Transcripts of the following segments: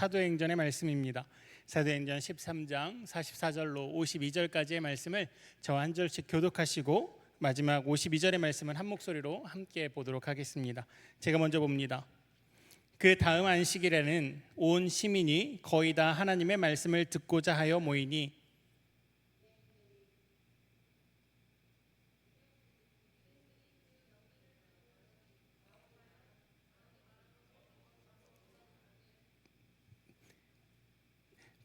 사도행전의 말씀입니다. 사도행전 13장 44절로 52절까지의 말씀을 저와 한 절씩 교독하시고 마지막 52절의 말씀은 한 목소리로 함께 보도록 하겠습니다. 제가 먼저 봅니다. 그 다음 안식일에는 온 시민이 거의 다 하나님의 말씀을 듣고자 하여 모이니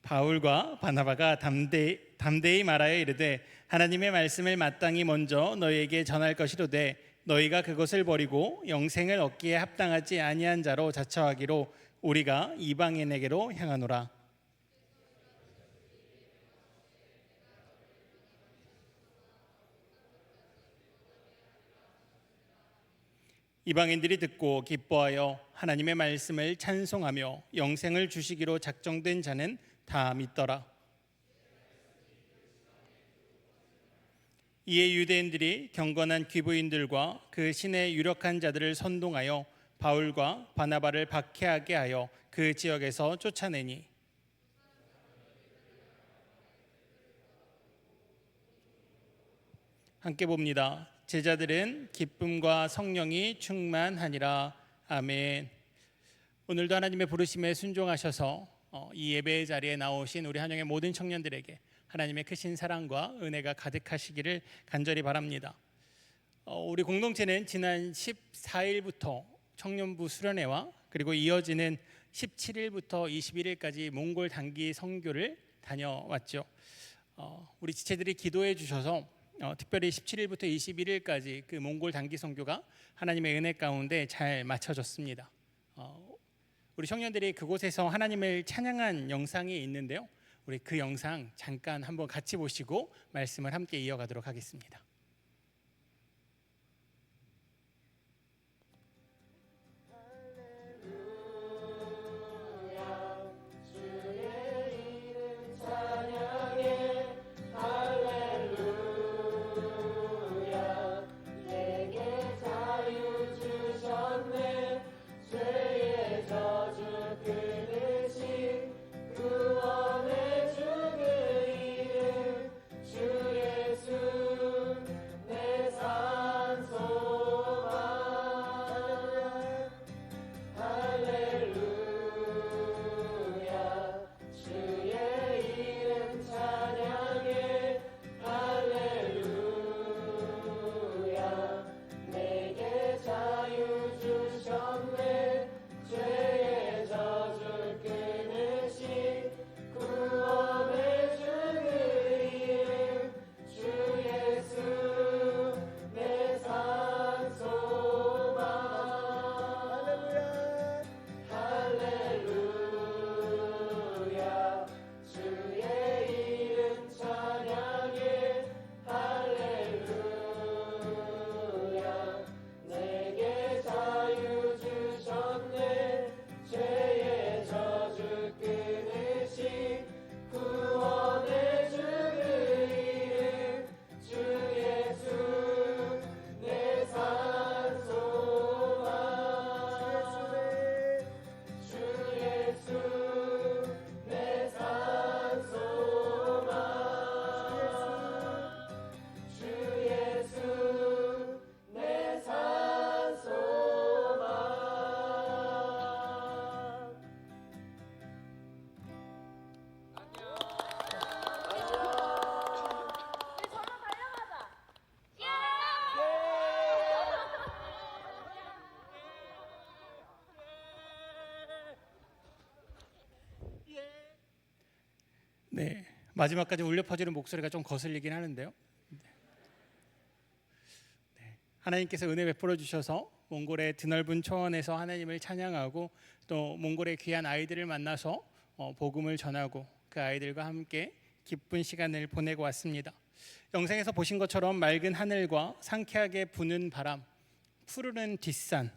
바울과 바나바가 담대히 말하여 이르되 하나님의 말씀을 마땅히 먼저 너희에게 전할 것이로되 너희가 그것을 버리고 영생을 얻기에 합당하지 아니한 자로 자처하기로 우리가 이방인에게로 향하노라. 이방인들이 듣고 기뻐하여 하나님의 말씀을 찬송하며 영생을 주시기로 작정된 자는 다 믿더라. 이에 유대인들이 경건한 귀부인들과 그 신의 유력한 자들을 선동하여 바울과 바나바를 박해하게 하여 그 지역에서 쫓아내니 함께 봅니다. 제자들은 기쁨과 성령이 충만하니라. 아멘. 오늘도 하나님의 부르심에 순종하셔서 이 예배의 자리에 나오신 우리 한영의 모든 청년들에게 하나님의 크신 사랑과 은혜가 가득하시기를 간절히 바랍니다. 우리 공동체는 지난 14일부터 청년부 수련회와 그리고 이어지는 17일부터 21일까지 몽골 단기 선교를 다녀왔죠. 우리 지체들이 기도해 주셔서 특별히 17일부터 21일까지 그 몽골 단기 선교가 하나님의 은혜 가운데 잘 마쳐졌습니다. 우리 청년들이 그곳에서 하나님을 찬양한 영상이 있는데요. 우리 그 영상 잠깐 한번 같이 보시고 말씀을 함께 이어가도록 하겠습니다. 네, 마지막까지 울려 퍼지는 목소리가 좀 거슬리긴 하는데요. 하나님께서 은혜 베풀어 주셔서 몽골의 드넓은 초원에서 하나님을 찬양하고 또 몽골의 귀한 아이들을 만나서 복음을 전하고 그 아이들과 함께 기쁜 시간을 보내고 왔습니다. 영상에서 보신 것처럼 맑은 하늘과 상쾌하게 부는 바람, 푸르른 뒷산,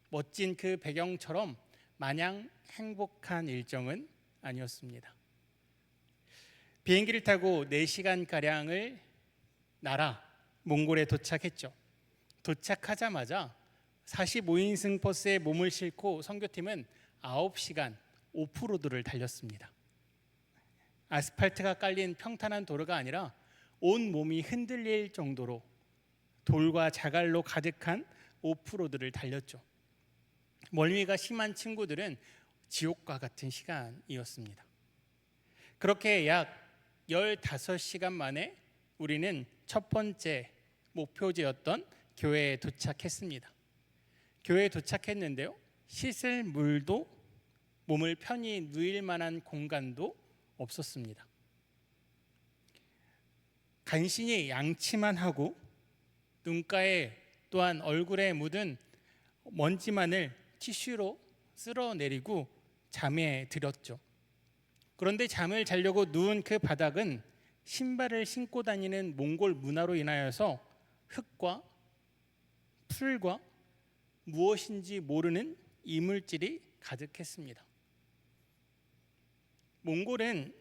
멋진 그 배경처럼 마냥 행복한 일정은 아니었습니다. 비행기를 타고 4시간가량을 날아 몽골에 도착했죠. 도착하자마자 45인승 버스에 몸을 싣고 선교팀은 9시간 오프로드를 달렸습니다. 아스팔트가 깔린 평탄한 도로가 아니라 온 몸이 흔들릴 정도로 돌과 자갈로 가득한 오프로드를 달렸죠. 멀미가 심한 친구들은 지옥과 같은 시간이었습니다. 그렇게 약 15시간 만에 우리는 첫 번째 목표지였던 교회에 도착했습니다. 교회에 도착했는데요, 씻을 물도 몸을 편히 누일 만한 공간도 없었습니다. 간신히 양치만 하고 눈가에 또한 얼굴에 묻은 먼지만을 티슈로 쓸어내리고 잠에 들었죠. 그런데 잠을 자려고 누운 그 바닥은 신발을 신고 다니는 몽골 문화로 인하여서 흙과 풀과 무엇인지 모르는 이물질이 가득했습니다. 몽골은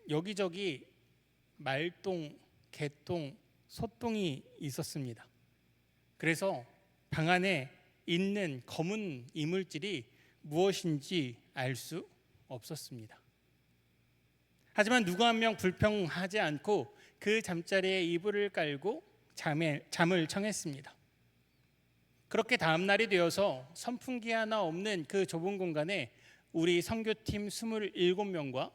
여기저기 말똥, 개똥, 소똥이 있었습니다. 그래서 방 안에 있는 검은 이물질이 무엇인지 알 수 없었습니다. 하지만 누구 한 명 불평하지 않고 그 잠자리에 이불을 깔고 잠을 청했습니다. 그렇게 다음 날이 되어서 선풍기 하나 없는 그 좁은 공간에 우리 선교팀 27명과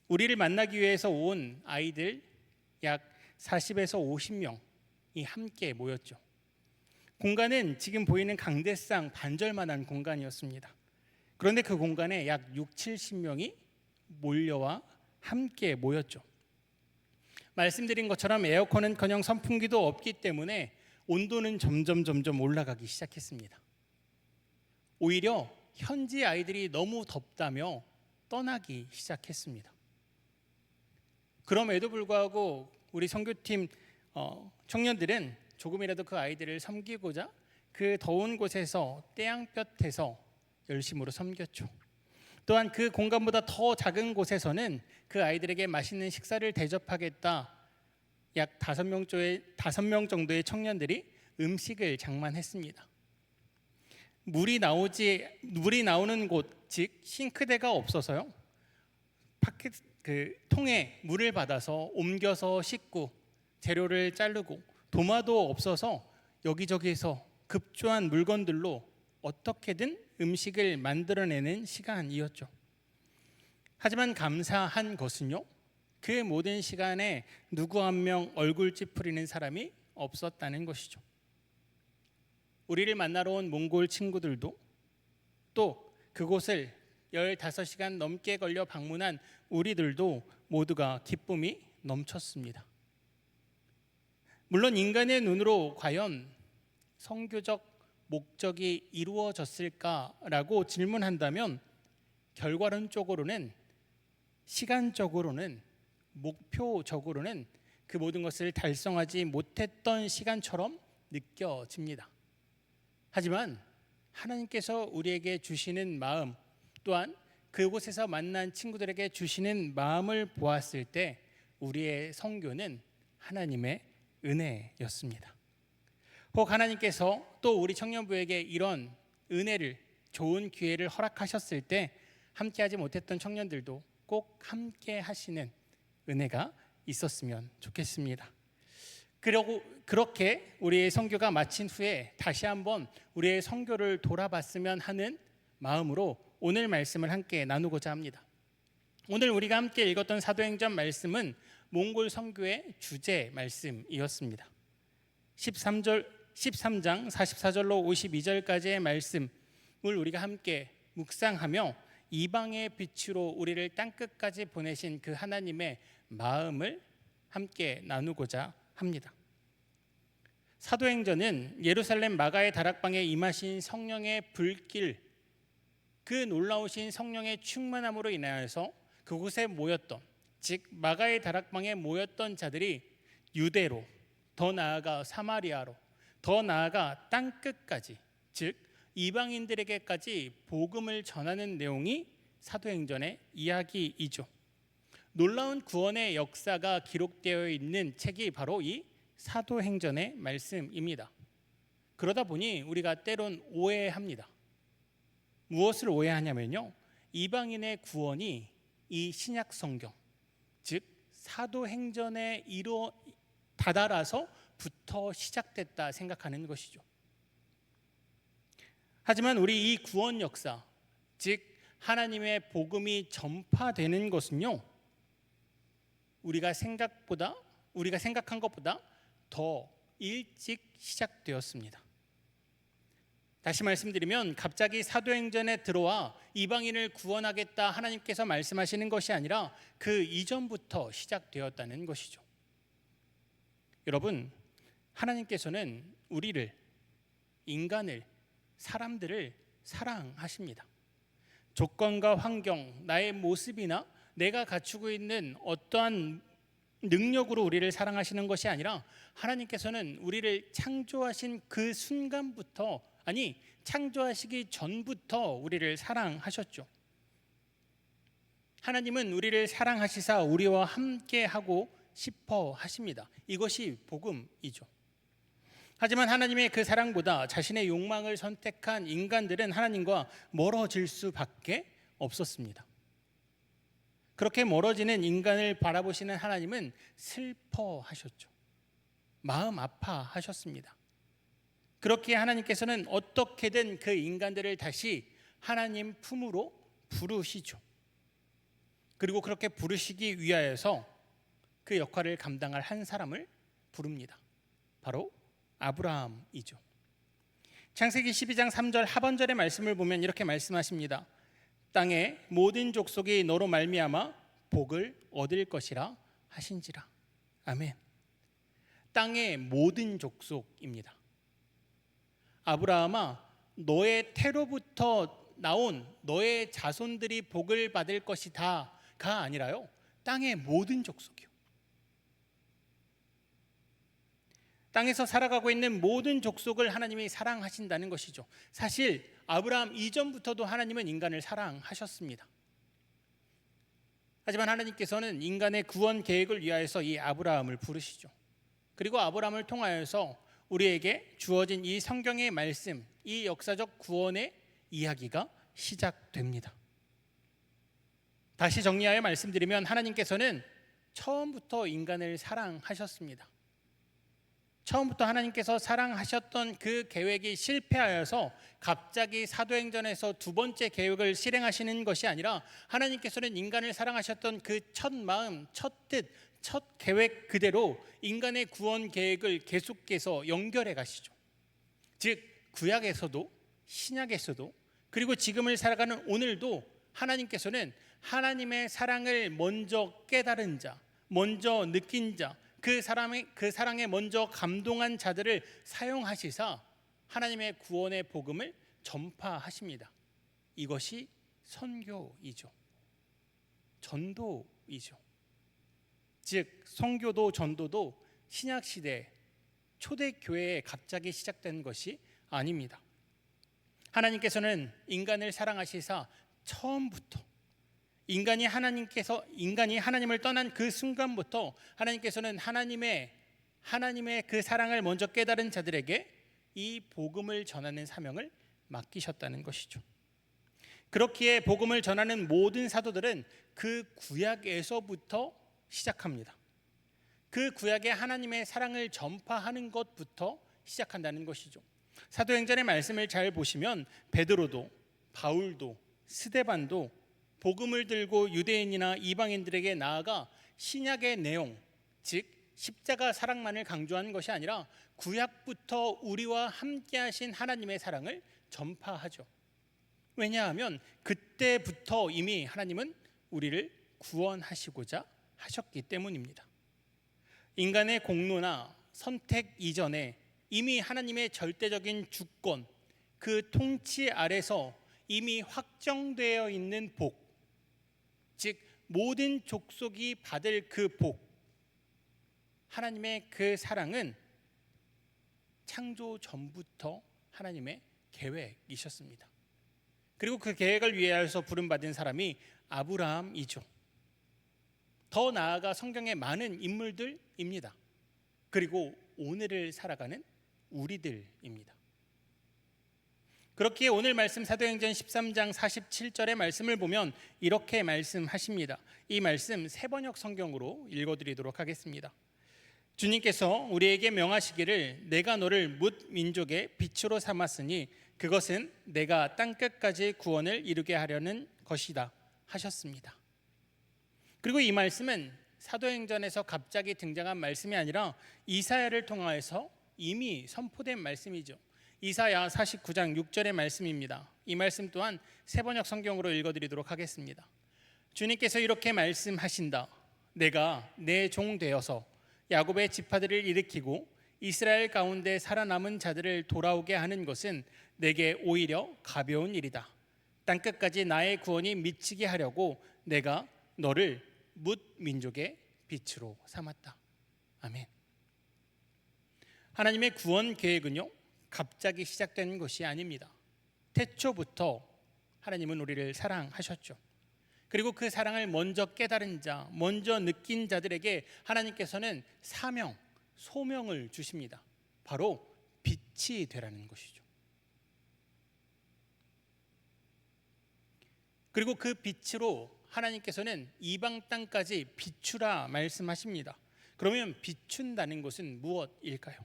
우리를 만나기 위해서 온 아이들 약 40에서 50명이 함께 모였죠. 공간은 지금 보이는 강대상 반절만한 공간이었습니다. 그런데 그 공간에 약 6, 70명이 몰려와 함께 모였죠. 말씀드린 것처럼 에어컨은커녕 선풍기도 없기 때문에 온도는 점점 올라가기 시작했습니다. 오히려 현지 아이들이 너무 덥다며 떠나기 시작했습니다. 그럼에도 불구하고 우리 선교팀 청년들은 조금이라도 그 아이들을 섬기고자 그 더운 곳에서 떼양볕에서 열심으로 섬겼죠. 또한 그 공간보다 더 작은 곳에서는 그 아이들에게 맛있는 식사를 대접하겠다, 약 5명 정도의 청년들이 음식을 장만했습니다. 물이 나오는 곳, 즉 싱크대가 없어서요, 통에 물을 받아서 옮겨서 씻고 재료를 자르고 도마도 없어서 여기저기에서 급조한 물건들로 어떻게든 음식을 만들어내는 시간이었죠. 하지만 감사한 것은요, 그 모든 시간에 누구 한 명 얼굴 찌푸리는 사람이 없었다는 것이죠. 우리를 만나러 온 몽골 친구들도 또 그곳을 15시간 넘게 걸려 방문한 우리들도 모두가 기쁨이 넘쳤습니다. 물론 인간의 눈으로 과연 선교적 목적이 이루어졌을까라고 질문한다면 결과론적으로는, 시간적으로는, 목표적으로는 그 모든 것을 달성하지 못했던 시간처럼 느껴집니다. 하지만 하나님께서 우리에게 주시는 마음, 또한 그곳에서 만난 친구들에게 주시는 마음을 보았을 때 우리의 선교는 하나님의 은혜였습니다. 혹 하나님께서 또 우리 청년부에게 이런 은혜를, 좋은 기회를 허락하셨을 때 함께하지 못했던 청년들도 꼭 함께 하시는 은혜가 있었으면 좋겠습니다. 그렇게 우리의 선교가 마친 후에 다시 한번 우리의 선교를 돌아봤으면 하는 마음으로 오늘 말씀을 함께 나누고자 합니다. 오늘 우리가 함께 읽었던 사도행전 말씀은 몽골 선교의 주제 말씀이었습니다. 13장 44절로 52절까지의 말씀을 우리가 함께 묵상하며 이방의 빛으로 우리를 땅끝까지 보내신 그 하나님의 마음을 함께 나누고자 합니다. 사도행전은 예루살렘 마가의 다락방에 임하신 성령의 불길, 그 놀라우신 성령의 충만함으로 인하여서 그곳에 모였던, 즉 마가의 다락방에 모였던 자들이 유대로, 더 나아가 사마리아로, 더 나아가 땅끝까지, 즉 이방인들에게까지 복음을 전하는 내용이 사도행전의 이야기이죠. 놀라운 구원의 역사가 기록되어 있는 책이 바로 이 사도행전의 말씀입니다. 그러다 보니 우리가 때론 오해합니다. 무엇을 오해하냐면요, 이방인의 구원이 이 신약 성경, 즉 사도행전에 다다라서부터 시작됐다 생각하는 것이죠. 하지만 우리 이 구원 역사, 즉 하나님의 복음이 전파되는 것은요, 우리가 생각한 것보다 더 일찍 시작되었습니다. 다시 말씀드리면 갑자기 사도행전에 들어와 이방인을 구원하겠다 하나님께서 말씀하시는 것이 아니라 그 이전부터 시작되었다는 것이죠. 여러분, 하나님께서는 우리를, 인간을, 사람들을 사랑하십니다. 조건과 환경, 나의 모습이나 내가 갖추고 있는 어떠한 능력으로 우리를 사랑하시는 것이 아니라 하나님께서는 우리를 창조하신 그 순간부터, 창조하시기 전부터 우리를 사랑하셨죠. 하나님은 우리를 사랑하시사 우리와 함께 하고 싶어 하십니다. 이것이 복음이죠. 하지만 하나님의 그 사랑보다 자신의 욕망을 선택한 인간들은 하나님과 멀어질 수밖에 없었습니다. 그렇게 멀어지는 인간을 바라보시는 하나님은 슬퍼하셨죠. 마음 아파하셨습니다. 그렇게 하나님께서는 어떻게든 그 인간들을 다시 하나님 품으로 부르시죠. 그리고 그렇게 부르시기 위하여서 그 역할을 감당할 한 사람을 부릅니다. 바로 아브라함이죠. 창세기 12장 3절 하반절의 말씀을 보면 이렇게 말씀하십니다. 땅의 모든 족속이 너로 말미암아 복을 얻을 것이라 하신지라. 아멘. 땅의 모든 족속입니다. 아브라함아, 너의 태로부터 나온 너의 자손들이 복을 받을 것이다가 아니라요, 땅의 모든 족속이요. 땅에서 살아가고 있는 모든 족속을 하나님이 사랑하신다는 것이죠. 사실 아브라함 이전부터도 하나님은 인간을 사랑하셨습니다. 하지만 하나님께서는 인간의 구원 계획을 위하여서 이 아브라함을 부르시죠. 그리고 아브라함을 통하여서 우리에게 주어진 이 성경의 말씀, 이 역사적 구원의 이야기가 시작됩니다. 다시 정리하여 말씀드리면 하나님께서는 처음부터 인간을 사랑하셨습니다. 처음부터 하나님께서 사랑하셨던 그 계획이 실패하여서 갑자기 사도행전에서 두 번째 계획을 실행하시는 것이 아니라 하나님께서는 인간을 사랑하셨던 그 첫 마음, 첫 뜻, 첫 계획 그대로 인간의 구원 계획을 계속해서 연결해 가시죠. 즉 구약에서도 신약에서도 그리고 지금을 살아가는 오늘도 하나님께서는 하나님의 사랑을 먼저 깨달은 자, 먼저 느낀 자, 그 사랑에 먼저 감동한 자들을 사용하시사 하나님의 구원의 복음을 전파하십니다. 이것이 선교이죠. 전도이죠. 즉 선교도 전도도 신약 시대 초대교회에 갑자기 시작된 것이 아닙니다. 하나님께서는 인간을 사랑하시사 처음부터 인간이 하나님을 떠난 그 순간부터 하나님께서는 하나님의 그 사랑을 먼저 깨달은 자들에게 이 복음을 전하는 사명을 맡기셨다는 것이죠. 그렇기에 복음을 전하는 모든 사도들은 그 구약에서부터 시작합니다. 그 구약에 하나님의 사랑을 전파하는 것부터 시작한다는 것이죠. 사도행전의 말씀을 잘 보시면 베드로도, 바울도, 스데반도 복음을 들고 유대인이나 이방인들에게 나아가 신약의 내용, 즉 십자가 사랑만을 강조하는 것이 아니라 구약부터 우리와 함께 하신 하나님의 사랑을 전파하죠. 왜냐하면 그때부터 이미 하나님은 우리를 구원하시고자 하셨기 때문입니다. 인간의 공로나 선택 이전에 이미 하나님의 절대적인 주권, 그 통치 아래서 이미 확정되어 있는 복, 즉 모든 족속이 받을 그 복, 하나님의 그 사랑은 창조 전부터 하나님의 계획이셨습니다. 그리고 그 계획을 위하여서 부름받은 사람이 아브라함이죠. 더 나아가 성경의 많은 인물들입니다. 그리고 오늘을 살아가는 우리들입니다. 그렇기에 오늘 말씀 사도행전 13장 47절의 말씀을 보면 이렇게 말씀하십니다. 이 말씀 세번역 성경으로 읽어드리도록 하겠습니다. 주님께서 우리에게 명하시기를 내가 너를 뭇 민족의 빛으로 삼았으니 그것은 내가 땅끝까지 구원을 이루게 하려는 것이다 하셨습니다. 그리고 이 말씀은 사도행전에서 갑자기 등장한 말씀이 아니라 이사야를 통하여서 이미 선포된 말씀이죠. 이사야 49장 6절의 말씀입니다. 이 말씀 또한 세번역 성경으로 읽어드리도록 하겠습니다. 주님께서 이렇게 말씀하신다. 내가 내 종 되어서 야곱의 지파들을 일으키고 이스라엘 가운데 살아남은 자들을 돌아오게 하는 것은 내게 오히려 가벼운 일이다. 땅끝까지 나의 구원이 미치게 하려고 내가 너를 뭇 민족의 빛으로 삼았다. 아멘. 하나님의 구원 계획은요, 갑자기 시작된 것이 아닙니다. 태초부터 하나님은 우리를 사랑하셨죠. 그리고 그 사랑을 먼저 깨달은 자, 먼저 느낀 자들에게 하나님께서는 사명, 소명을 주십니다. 바로 빛이 되라는 것이죠. 그리고 그 빛으로 하나님께서는 이방 땅까지 비추라 말씀하십니다. 그러면 비춘다는 것은 무엇일까요?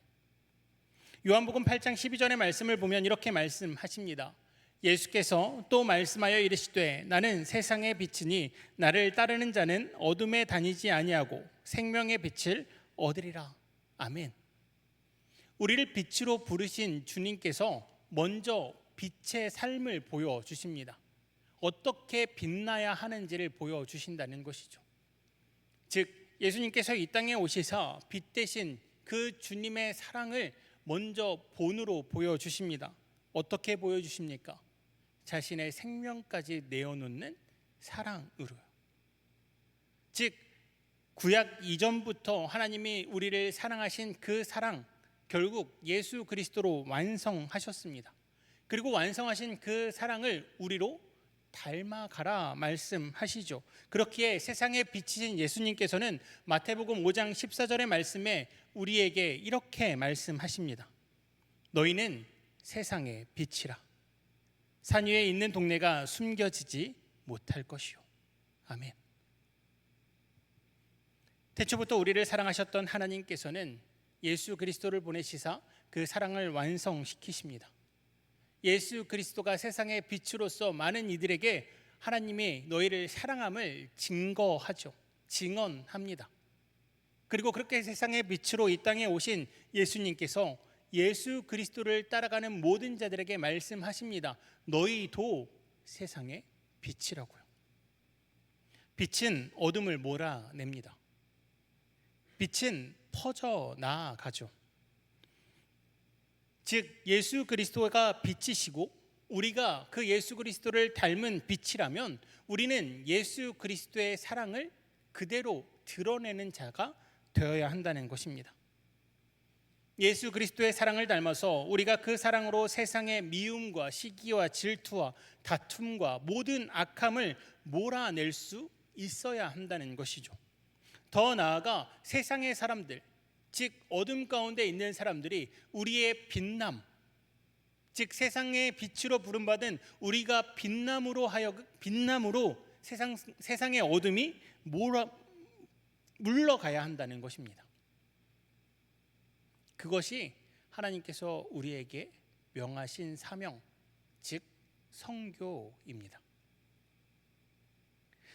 요한복음 8장 12절의 말씀을 보면 이렇게 말씀하십니다. 예수께서 또 말씀하여 이르시되 나는 세상의 빛이니 나를 따르는 자는 어둠에 다니지 아니하고 생명의 빛을 얻으리라. 아멘. 우리를 빛으로 부르신 주님께서 먼저 빛의 삶을 보여주십니다. 어떻게 빛나야 하는지를 보여주신다는 것이죠. 즉 예수님께서 이 땅에 오시사 빛 대신 그 주님의 사랑을 먼저 본으로 보여주십니다. 어떻게 보여주십니까? 자신의 생명까지 내어놓는 사랑으로요. 즉 구약 이전부터 하나님이 우리를 사랑하신 그 사랑, 결국 예수 그리스도로 완성하셨습니다. 그리고 완성하신 그 사랑을 우리로 닮아가라 말씀하시죠. 그렇기에 세상의 빛이신 예수님께서는 마태복음 5장 14절의 말씀에 우리에게 이렇게 말씀하십니다. 너희는 세상의 빛이라. 산 위에 있는 동네가 숨겨지지 못할 것이요. 아멘. 태초부터 우리를 사랑하셨던 하나님께서는 예수 그리스도를 보내시사 그 사랑을 완성시키십니다. 예수 그리스도가 세상의 빛으로서 많은 이들에게 하나님이 너희를 사랑함을 증거하죠. 증언합니다. 그리고 그렇게 세상의 빛으로 이 땅에 오신 예수님께서 예수 그리스도를 따라가는 모든 자들에게 말씀하십니다. 너희도 세상의 빛이라고요. 빛은 어둠을 몰아냅니다. 빛은 퍼져 나아가죠. 즉 예수 그리스도가 빛이시고 우리가 그 예수 그리스도를 닮은 빛이라면 우리는 예수 그리스도의 사랑을 그대로 드러내는 자가 되어야 한다는 것입니다. 예수 그리스도의 사랑을 닮아서 우리가 그 사랑으로 세상의 미움과 시기와 질투와 다툼과 모든 악함을 몰아낼 수 있어야 한다는 것이죠. 더 나아가 세상의 사람들, 즉 어둠 가운데 있는 사람들이 우리의 빛남, 즉 세상의 빛으로 부름받은 우리가 빛남으로 세상의 어둠이 물러가야 한다는 것입니다. 그것이 하나님께서 우리에게 명하신 사명, 즉 선교입니다.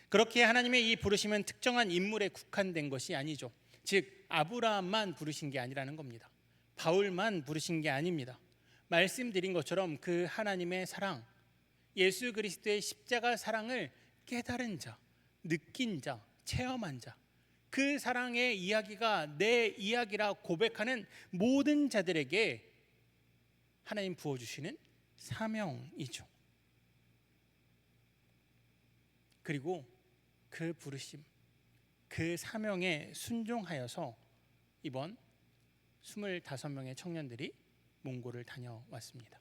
그렇게 하나님의 이 부르심은 특정한 인물에 국한된 것이 아니죠. 즉 아브라함만 부르신 게 아니라는 겁니다. 바울만 부르신 게 아닙니다. 말씀드린 것처럼 그 하나님의 사랑, 예수 그리스도의 십자가 사랑을 깨달은 자, 느낀 자, 체험한 자, 그 사랑의 이야기가 내 이야기라 고백하는 모든 자들에게 하나님 부어주시는 사명이죠. 그리고 그 부르심, 그 사명에 순종하여서 이번 25명의 청년들이 몽골을 다녀왔습니다.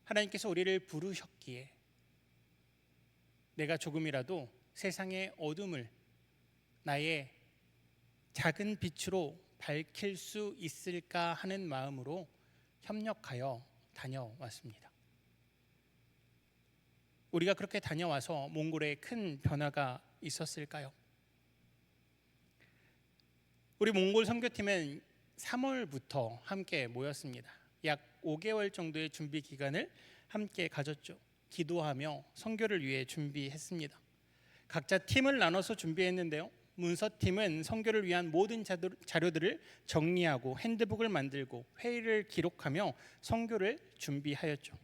하나님께서 우리를 부르셨기에 내가 조금이라도 세상의 어둠을 나의 작은 빛으로 밝힐 수 있을까 하는 마음으로 협력하여 다녀왔습니다. 우리가 그렇게 다녀와서 몽골에 큰 변화가 있었을까요? 우리 몽골 선교팀은 3월부터 함께 모였습니다. 약 5개월 정도의 준비 기간을 함께 가졌죠. 기도하며 선교를 위해 준비했습니다. 각자 팀을 나눠서 준비했는데요. 문서팀은 선교를 위한 모든 자료들을 정리하고 핸드북을 만들고 회의를 기록하며 선교를 준비하였죠.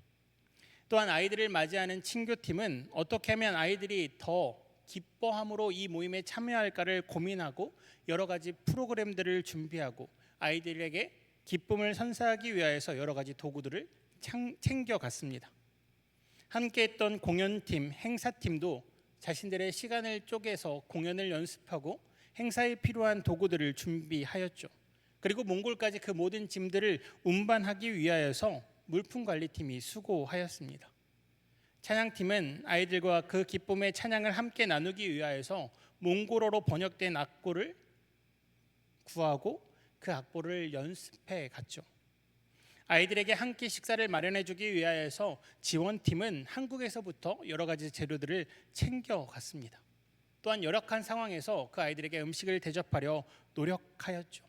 또한 아이들을 맞이하는 친교팀은 어떻게 하면 아이들이 더 기뻐함으로 이 모임에 참여할까를 고민하고 여러 가지 프로그램들을 준비하고 아이들에게 기쁨을 선사하기 위하여서 여러 가지 도구들을 챙겨갔습니다. 함께했던 공연팀, 행사팀도 자신들의 시간을 쪼개서 공연을 연습하고 행사에 필요한 도구들을 준비하였죠. 그리고 몽골까지 그 모든 짐들을 운반하기 위하여서 물품관리팀이 수고하였습니다. 찬양팀은 아이들과 그 기쁨의 찬양을 함께 나누기 위하여서 몽골어로 번역된 악보를 구하고 그 악보를 연습해 갔죠. 아이들에게 한 끼 식사를 마련해 주기 위하여서 지원팀은 한국에서부터 여러 가지 재료들을 챙겨 갔습니다. 또한 열악한 상황에서 그 아이들에게 음식을 대접하려 노력하였죠.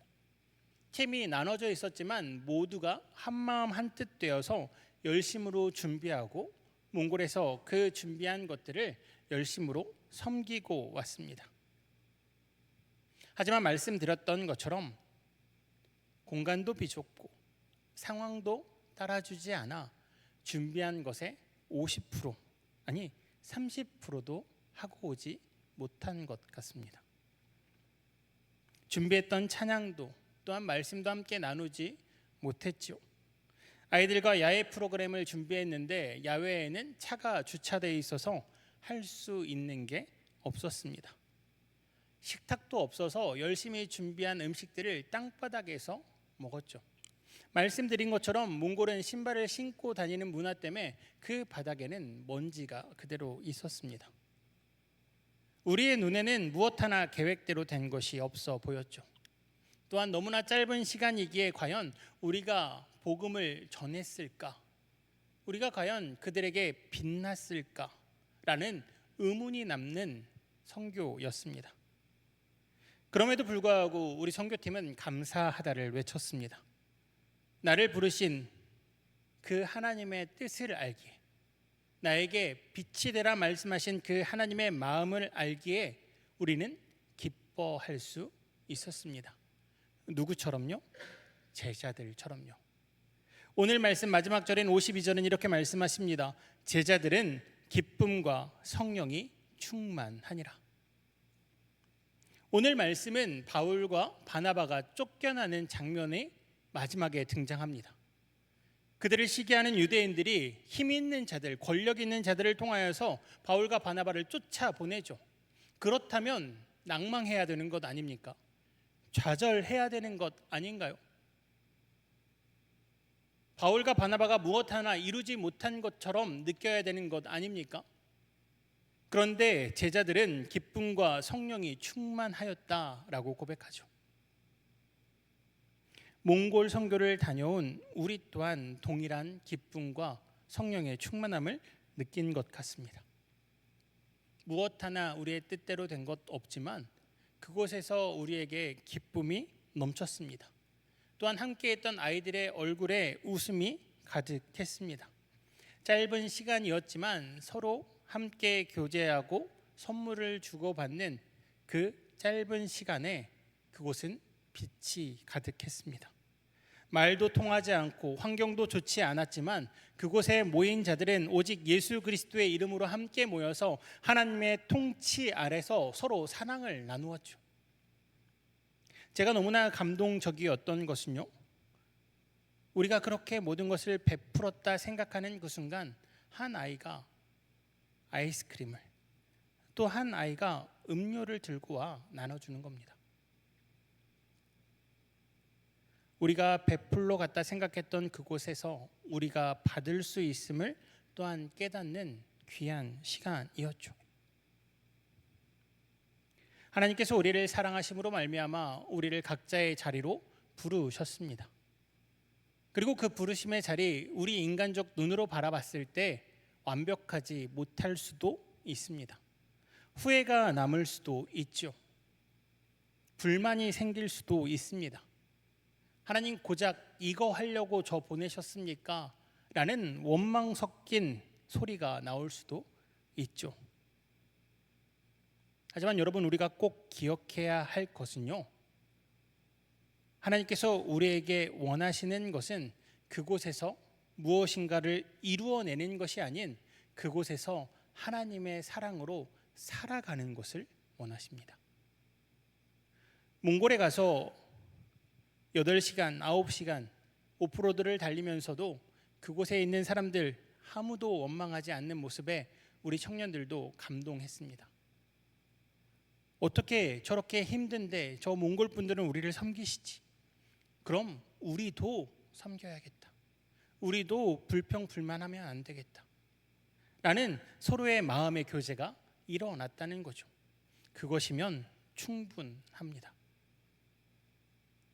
팀이 나눠져 있었지만 모두가 한마음 한뜻 되어서 열심으로 준비하고 몽골에서 그 준비한 것들을 열심으로 섬기고 왔습니다. 하지만 말씀드렸던 것처럼 공간도 비좁고 상황도 따라주지 않아 준비한 것의 50% 아니 30%도 하고 오지 못한 것 같습니다. 준비했던 찬양도 또한 말씀도 함께 나누지 못했죠. 아이들과 야외 프로그램을 준비했는데 야외에는 차가 주차되어 있어서 할 수 있는 게 없었습니다. 식탁도 없어서 열심히 준비한 음식들을 땅바닥에서 먹었죠. 말씀드린 것처럼 몽골은 신발을 신고 다니는 문화 때문에 그 바닥에는 먼지가 그대로 있었습니다. 우리의 눈에는 무엇 하나 계획대로 된 것이 없어 보였죠. 또한 너무나 짧은 시간이기에 과연 우리가 복음을 전했을까? 우리가 과연 그들에게 빛났을까라는 의문이 남는 선교였습니다. 그럼에도 불구하고 우리 선교팀은 감사하다를 외쳤습니다. 나를 부르신 그 하나님의 뜻을 알기에, 나에게 빛이 되라 말씀하신 그 하나님의 마음을 알기에 우리는 기뻐할 수 있었습니다. 누구처럼요? 제자들처럼요. 오늘 말씀 마지막 절인 52절은 이렇게 말씀하십니다. 제자들은 기쁨과 성령이 충만하니라. 오늘 말씀은 바울과 바나바가 쫓겨나는 장면이 마지막에 등장합니다. 그들을 시기하는 유대인들이 힘 있는 자들, 권력 있는 자들을 통하여서 바울과 바나바를 쫓아보내죠. 그렇다면 낭망해야 되는 것 아닙니까? 좌절해야 되는 것 아닌가요? 바울과 바나바가 무엇 하나 이루지 못한 것처럼 느껴야 되는 것 아닙니까? 그런데 제자들은 기쁨과 성령이 충만하였다라고 고백하죠. 몽골 선교를 다녀온 우리 또한 동일한 기쁨과 성령의 충만함을 느낀 것 같습니다. 무엇 하나 우리의 뜻대로 된 것 없지만 그곳에서 우리에게 기쁨이 넘쳤습니다. 또한 함께했던 아이들의 얼굴에 웃음이 가득했습니다. 짧은 시간이었지만 서로 함께 교제하고 선물을 주고받는 그 짧은 시간에 그곳은 빛이 가득했습니다. 말도 통하지 않고 환경도 좋지 않았지만 그곳에 모인 자들은 오직 예수 그리스도의 이름으로 함께 모여서 하나님의 통치 아래서 서로 사랑을 나누었죠. 제가 너무나 감동적이었던 것은요, 우리가 그렇게 모든 것을 베풀었다 생각하는 그 순간 한 아이가 아이스크림을, 또 한 아이가 음료를 들고 와 나눠주는 겁니다. 우리가 베풀러 갔다 생각했던 그곳에서 우리가 받을 수 있음을 또한 깨닫는 귀한 시간이었죠. 하나님께서 우리를 사랑하심으로 말미암아 우리를 각자의 자리로 부르셨습니다. 그리고 그 부르심의 자리, 우리 인간적 눈으로 바라봤을 때 완벽하지 못할 수도 있습니다. 후회가 남을 수도 있죠. 불만이 생길 수도 있습니다. 하나님 고작 이거 하려고 저 보내셨습니까? 라는 원망 섞인 소리가 나올 수도 있죠. 하지만 여러분, 우리가 꼭 기억해야 할 것은요, 하나님께서 우리에게 원하시는 것은 그곳에서 무엇인가를 이루어내는 것이 아닌 그곳에서 하나님의 사랑으로 살아가는 것을 원하십니다. 몽골에 가서 8시간, 9시간 오프로드를 달리면서도 그곳에 있는 사람들 아무도 원망하지 않는 모습에 우리 청년들도 감동했습니다. 어떻게 저렇게 힘든데 저 몽골 분들은 우리를 섬기시지? 그럼 우리도 섬겨야겠다. 우리도 불평불만하면 안 되겠다. 라는 서로의 마음의 교제가 일어났다는 거죠. 그것이면 충분합니다.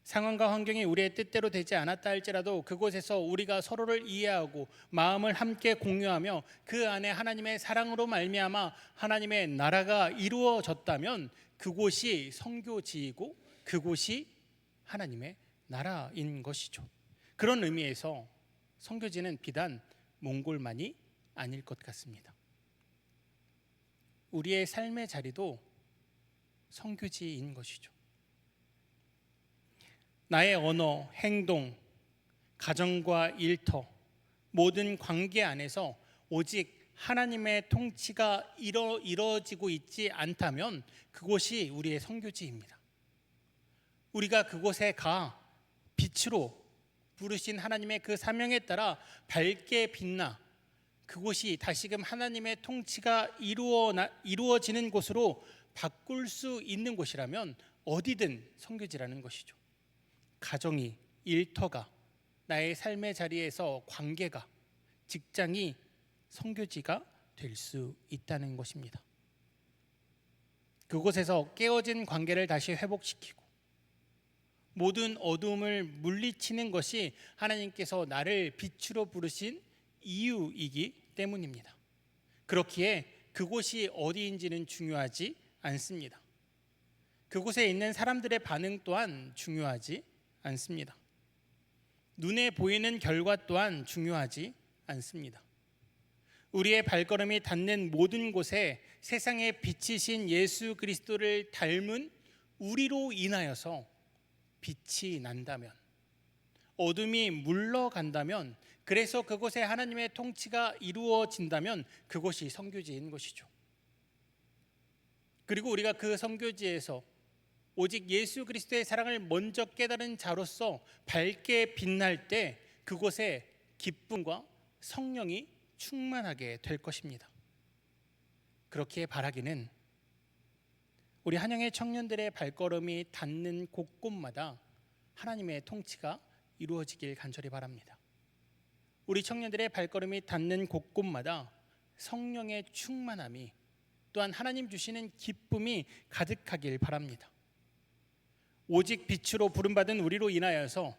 상황과 환경이 우리의 뜻대로 되지 않았다 할지라도 그곳에서 우리가 서로를 이해하고 마음을 함께 공유하며 그 안에 하나님의 사랑으로 말미암아 하나님의 나라가 이루어졌다면 그곳이 선교지이고 그곳이 하나님의 나라인 것이죠. 그런 의미에서 선교지는 비단 몽골만이 아닐 것 같습니다. 우리의 삶의 자리도 선교지인 것이죠. 나의 언어, 행동, 가정과 일터, 모든 관계 안에서 오직 하나님의 통치가 이루어지고 있지 않다면 그곳이 우리의 선교지입니다. 우리가 그곳에 가 빛으로 부르신 하나님의 그 사명에 따라 밝게 빛나 그곳이 다시금 하나님의 통치가 이루어지는 곳으로 바꿀 수 있는 곳이라면 어디든 선교지라는 것이죠. 가정이, 일터가, 나의 삶의 자리에서 관계가, 직장이 선교지가 될 수 있다는 것입니다. 그곳에서 깨어진 관계를 다시 회복시키고 모든 어두움을 물리치는 것이 하나님께서 나를 빛으로 부르신 이유이기 때문입니다. 그렇기에 그곳이 어디인지는 중요하지 않습니다. 그곳에 있는 사람들의 반응 또한 중요하지 않습니다. 눈에 보이는 결과 또한 중요하지 않습니다. 우리의 발걸음이 닿는 모든 곳에 세상에 비치신 예수 그리스도를 닮은 우리로 인하여서 빛이 난다면, 어둠이 물러간다면, 그래서 그곳에 하나님의 통치가 이루어진다면 그곳이 선교지인 것이죠. 그리고 우리가 그 선교지에서 오직 예수 그리스도의 사랑을 먼저 깨달은 자로서 밝게 빛날 때 그곳에 기쁨과 성령이 충만하게 될 것입니다. 그렇기에 바라기는 우리 한영의 청년들의 발걸음이 닿는 곳곳마다 하나님의 통치가 이루어지길 간절히 바랍니다. 우리 청년들의 발걸음이 닿는 곳곳마다 성령의 충만함이 또한 하나님 주시는 기쁨이 가득하길 바랍니다. 오직 빛으로 부름받은 우리로 인하여서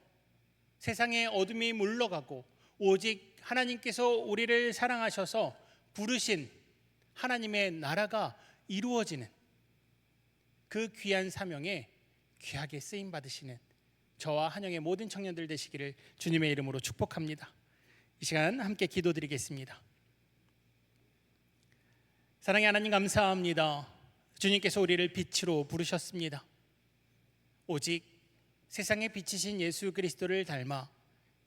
세상의 어둠이 물러가고 오직 하나님께서 우리를 사랑하셔서 부르신 하나님의 나라가 이루어지는 그 귀한 사명에 귀하게 쓰임 받으시는 저와 한영의 모든 청년들 되시기를 주님의 이름으로 축복합니다. 이 시간 함께 기도드리겠습니다. 사랑의 하나님, 감사합니다. 주님께서 우리를 빛으로 부르셨습니다. 오직 세상에 비치신 예수 그리스도를 닮아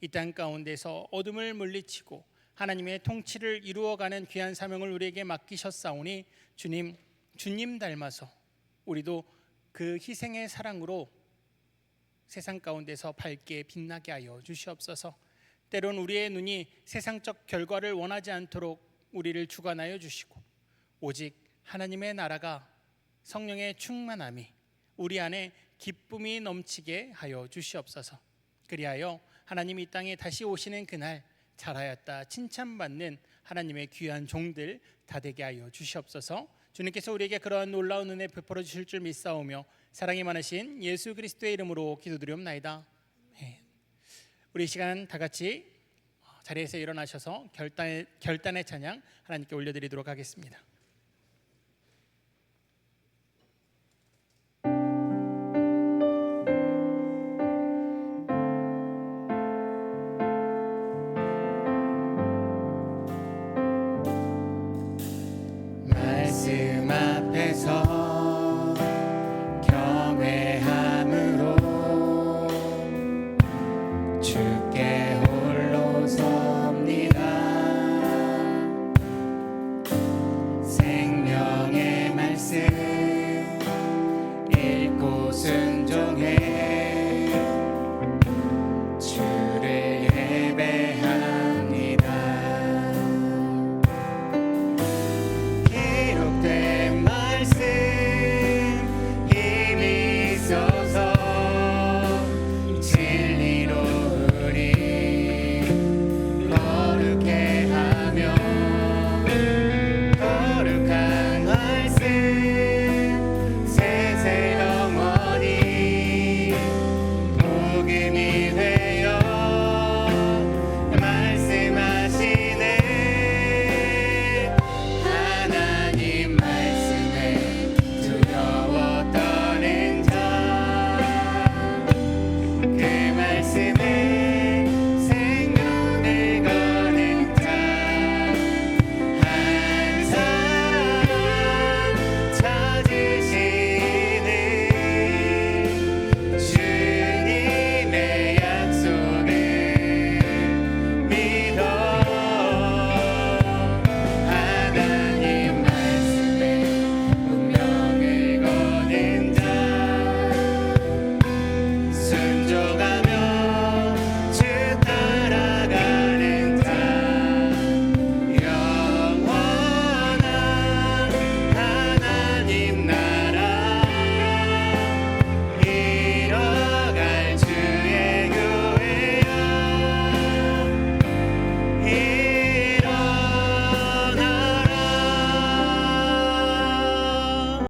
이 땅 가운데서 어둠을 물리치고 하나님의 통치를 이루어가는 귀한 사명을 우리에게 맡기셨사오니 주님 닮아서 우리도 그 희생의 사랑으로 세상 가운데서 밝게 빛나게 하여 주시옵소서. 때론 우리의 눈이 세상적 결과를 원하지 않도록 우리를 주관하여 주시고 오직 하나님의 나라가 성령의 충만함이 우리 안에 기쁨이 넘치게 하여 주시옵소서. 그리하여 하나님이 이 땅에 다시 오시는 그날 잘하였다 칭찬받는 하나님의 귀한 종들 다 되게 하여 주시옵소서. 주님께서 우리에게 그러한 놀라운 은혜 베풀어 주실 줄 믿사오며 사랑이 많으신 예수 그리스도의 이름으로 기도드리옵나이다. 우리 이 시간 다 같이 자리에서 일어나셔서 결단의 찬양 하나님께 올려드리도록 하겠습니다.